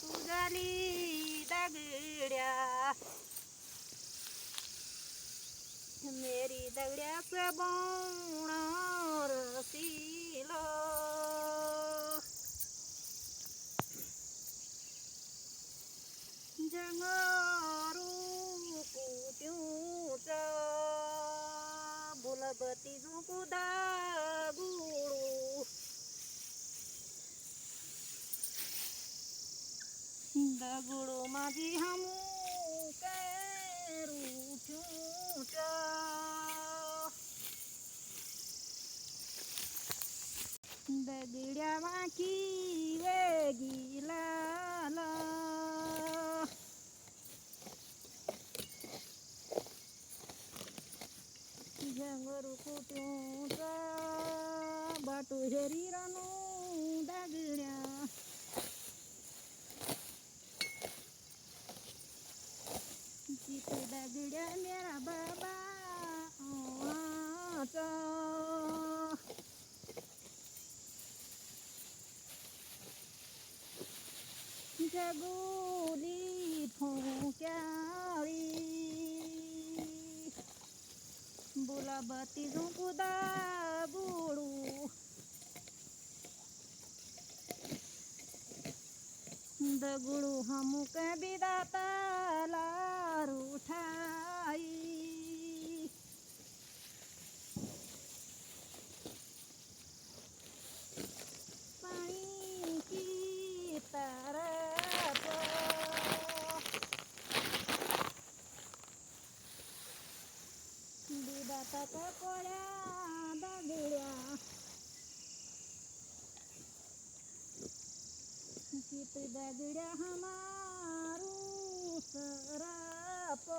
तू झाली दगड्या मेरी दगड्याचं बोण रसिल जंगारू कुट्यूच बुलबती झुंकू दागुळू दगुळू माझी हमू केरू ठ्यूच दगड्या वाकी वेगीला जंगरू कुट्यूचा बाटू हेरी रानू दगड्या चित दगड्या मेरा बाबा जगोली फुंक्याळी बुलाबती झुंकू दागुळू दगुळू हमूक बिदाताला रुठाई पाणी की तारात बिदाताच्या कोळ्या दगड्या चित दगड्या हमारू सराप